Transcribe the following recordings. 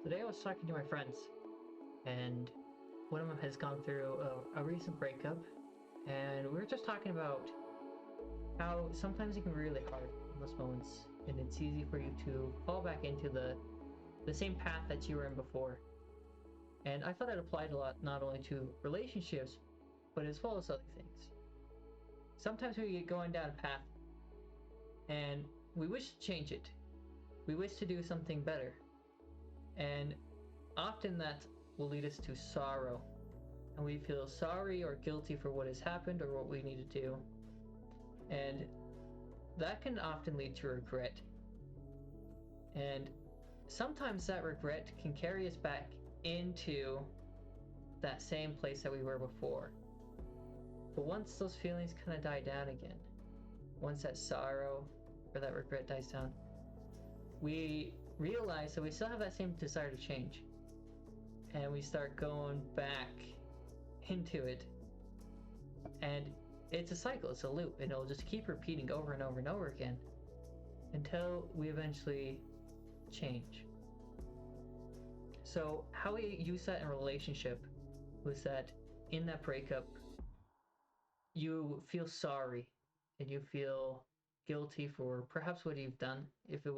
Today I was talking to my friends, and one of them has gone through a recent breakup, and we were just talking about how sometimes it can be really hard in those moments, and it's easy for you to fall back into the same path that you were in before. And I thought it applied a lot, not only to relationships, but as well as other things. Sometimes we get going down a path, and we wish to change it. We wish to do something better, and often that will lead us to sorrow, and we feel sorry or guilty for what has happened or what we need to do. And that can often lead to regret. And sometimes that regret can carry us back into that same place that we were before. But once those feelings kind of die down again, once that sorrow or that regret dies down, we realize that we still have that same desire to change. And we start going back into it. And it's a cycle, it's a loop, and it'll just keep repeating over and over and over again until we eventually change. So, how we use that in a relationship was that in that breakup, you feel sorry and you feel guilty for perhaps what you've done if it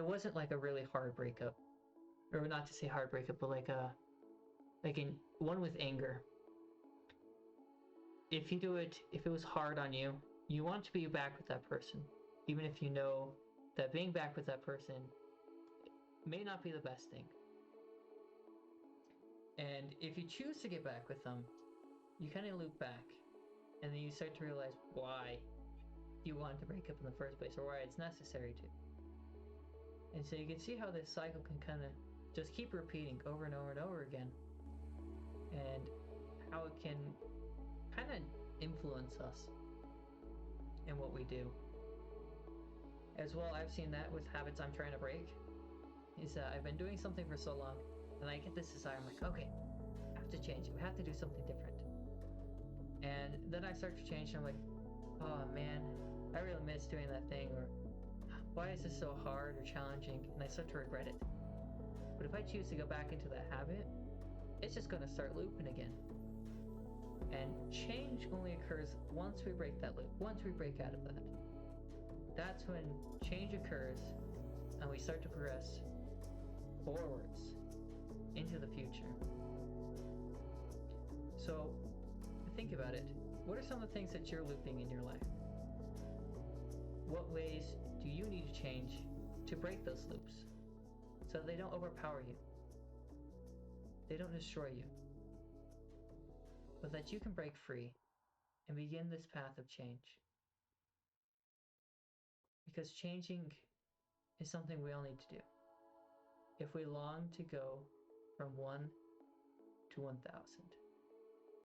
wasn't like a really hard breakup, or not to say hard breakup, but like in one with anger. If if it was hard on you, you want to be back with that person, even if you know that being back with that person may not be the best thing. And if you choose to get back with them, you kind of loop back, and then you start to realize why you wanted to break up in the first place, or why it's necessary to. And so you can see how this cycle can kind of just keep repeating over and over and over again, and how it can kind of influence us in what we do. As well, I've seen that with habits I'm trying to break. Is that I've been doing something for so long, and I get this desire. I'm like, okay, I have to change it. We have to do something different. And then I start to change, and I'm like, oh man, I really miss doing that thing, or why is this so hard or challenging? And I start to regret it. But if I choose to go back into that habit, it's just going to start looping again. And change only occurs once we break that loop, once we break out of that. That's when change occurs and we start to progress forwards into the future. So think about it. What are some of the things that you're looping in your life? What ways do you need to change to break those loops so they don't overpower you? They don't destroy you, but that you can break free and begin this path of change. Because changing is something we all need to do if we long to go from 1 to 1,000.